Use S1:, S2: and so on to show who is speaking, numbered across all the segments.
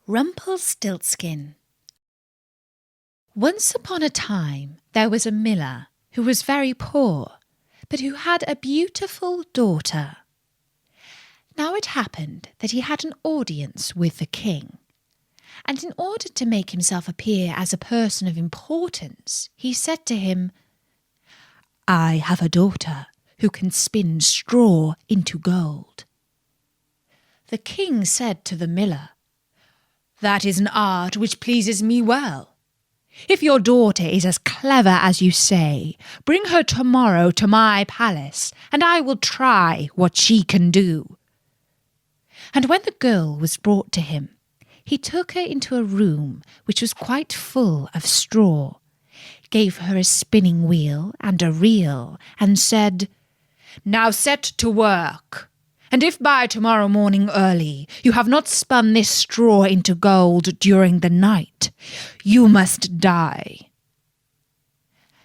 S1: Rumpelstiltskin. Once upon a time there was a miller who was very poor, but who had a beautiful daughter. Now it happened that he had an audience with the king, and in order to make himself appear as a person of importance, he said to him, "I have a daughter who can spin straw into gold." The king said to the miller, "That is an art which pleases me well. If your daughter is as clever as you say, bring her tomorrow to my palace, and I will try what she can do." And when the girl was brought to him, he took her into a room which was quite full of straw, gave her a spinning wheel and a reel, and said, "Now set to work. And if by tomorrow morning early you have not spun this straw into gold during the night, you must die."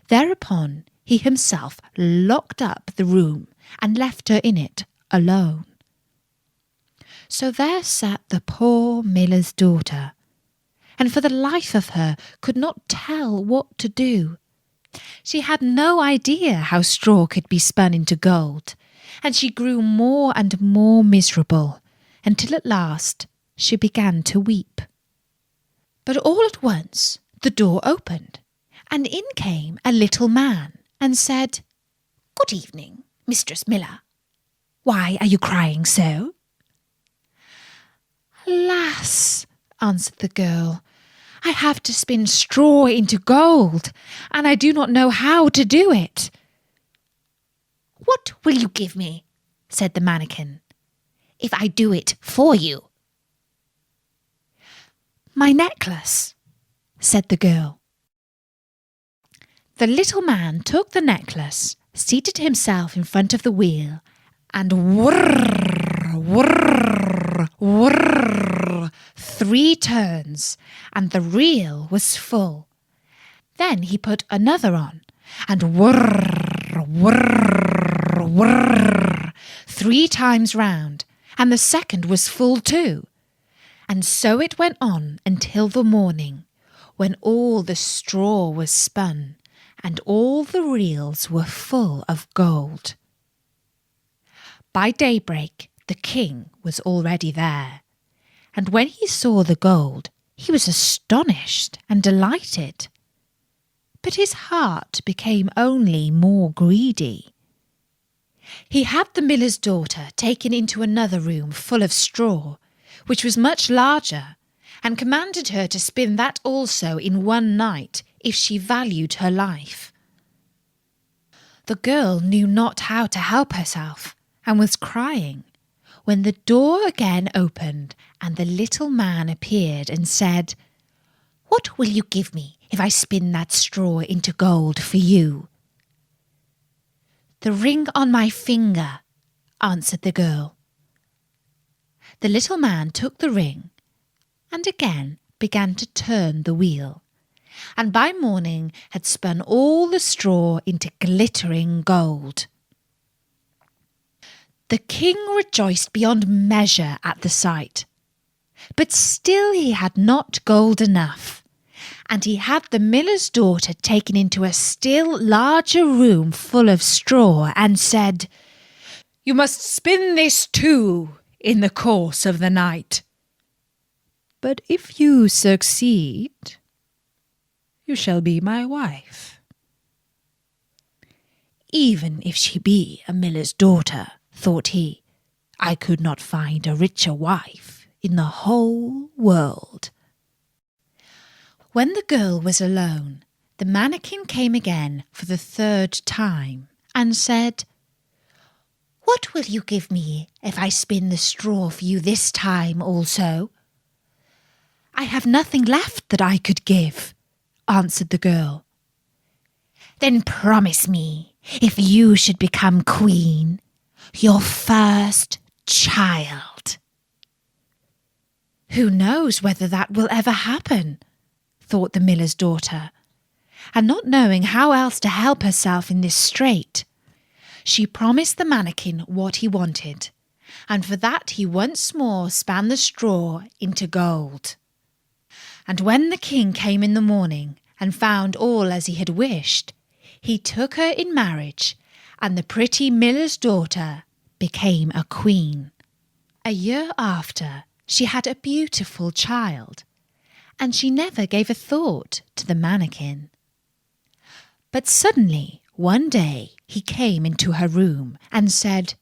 S1: Thereupon he himself locked up the room and left her in it alone. So there sat the poor miller's daughter, and for the life of her could not tell what to do. She had no idea how straw could be spun into gold, and she grew more and more miserable, until at last she began to weep. But all at once the door opened, and in came a little man, and said, "Good evening, Mistress Miller. Why are you crying so?" "Alas," answered the girl, "I have to spin straw into gold, and I do not know how to do it." "What will you give me," said the mannikin, "if I do it for you?" "My necklace," said the girl. The little man took the necklace, seated himself in front of the wheel, and whirr, whirr, whirr, 3 turns, and the reel was full. Then he put another on, and whirr, whirr, whirr, 3 times round, and the second was full too. And so it went on until the morning, when all the straw was spun, and all the reels were full of gold. By daybreak the king was already there, and when he saw the gold he was astonished and delighted. But his heart became only more greedy. He had the miller's daughter taken into another room full of straw, which was much larger, and commanded her to spin that also in one night, if she valued her life. The girl knew not how to help herself, and was crying, when the door again opened, and the little man appeared and said, "What will you give me if I spin that straw into gold for you?" "The ring on my finger," answered the girl. The little man took the ring, and again began to turn the wheel, and by morning had spun all the straw into glittering gold. The king rejoiced beyond measure at the sight, but still he had not gold enough, and he had the miller's daughter taken into a still larger room full of straw, and said, "You must spin this too in the course of the night. But if you succeed, you shall be my wife." Even if she be a miller's daughter, thought he, I could not find a richer wife in the whole world. When the girl was alone, the mannikin came again for the 3rd time, and said, "What will you give me if I spin the straw for you this time also?" "I have nothing left that I could give," answered the girl. "Then promise me, if you should become queen, your first child." "Who knows whether that will ever happen?" thought the miller's daughter, and not knowing how else to help herself in this strait, she promised the mannikin what he wanted, and for that he once more span the straw into gold. And when the king came in the morning and found all as he had wished, he took her in marriage, and the pretty miller's daughter became a queen. A year after, she had a beautiful child, and she never gave a thought to the mannequin. But suddenly, one day, he came into her room and said,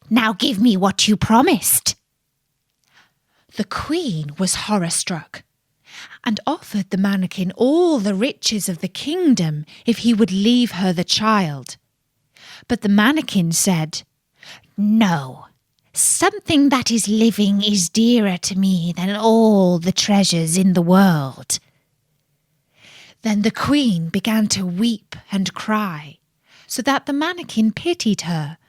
S1: "Now give me what you promised." The queen was horror-struck and offered the mannequin all the riches of the kingdom if he would leave her the child. But the mannequin said, "No, something that is living is dearer to me than all the treasures in the world." Then the queen began to weep and cry, so that the mannequin pitied her.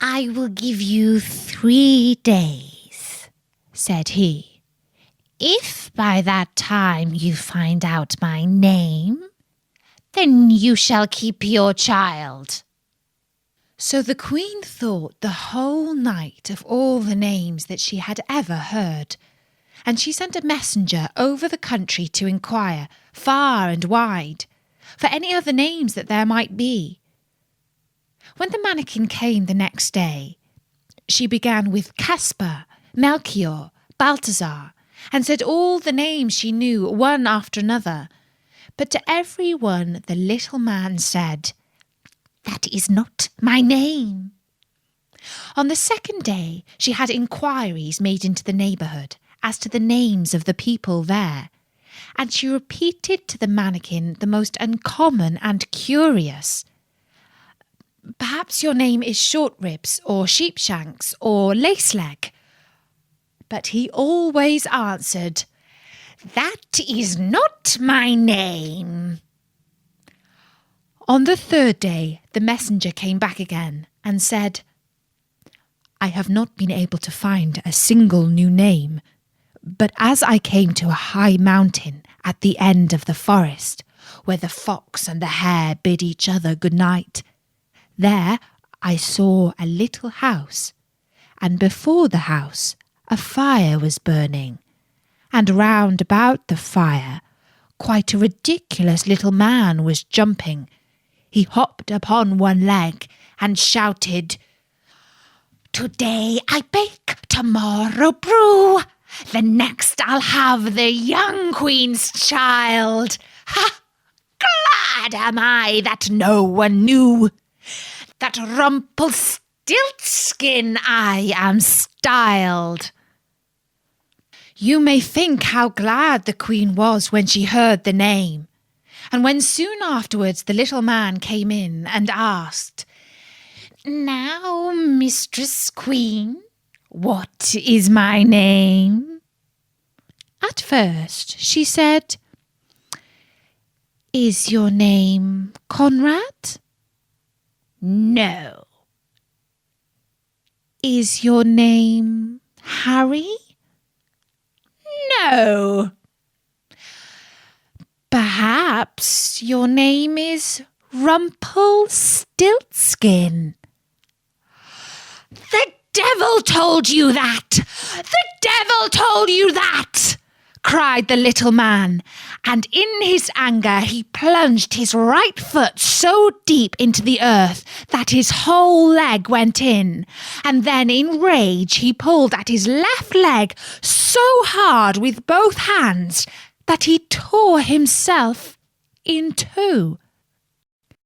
S1: "I will give you 3 days," said he. "If by that time you find out my name, then you shall keep your child." So the queen thought the whole night of all the names that she had ever heard, and she sent a messenger over the country to inquire, far and wide, for any other names that there might be. When the mannequin came the next day, she began with Caspar, Melchior, Balthazar, and said all the names she knew one after another. But to every one the little man said, "That is not my name." On the second day she had inquiries made into the neighbourhood as to the names of the people there, and she repeated to the mannequin the most uncommon and curious. "Perhaps your name is Shortribs or Sheepshanks or Laceleg." But he always answered, "That is not my name." On the third day the messenger came back again and said, "I have not been able to find a single new name, but as I came to a high mountain at the end of the forest, where the fox and the hare bid each other good night, there I saw a little house, and before the house a fire was burning, and round about the fire quite a ridiculous little man was jumping. He hopped upon one leg and shouted, 'Today I bake, tomorrow brew, the next I'll have the young queen's child. Ha! Glad am I that no one knew that Rumpelstiltskin I am styled.'" You may think how glad the queen was when she heard the name, and when soon afterwards the little man came in and asked, "Now, Mistress Queen, what is my name?" At first she said, "Is your name Conrad?" "No." "Is your name Harry?" "No." "Perhaps your name is Rumpelstiltskin?" "The devil told you that! The devil told you that!" cried the little man, and in his anger he plunged his right foot so deep into the earth that his whole leg went in, and then in rage he pulled at his left leg so hard with both hands that he tore himself in two.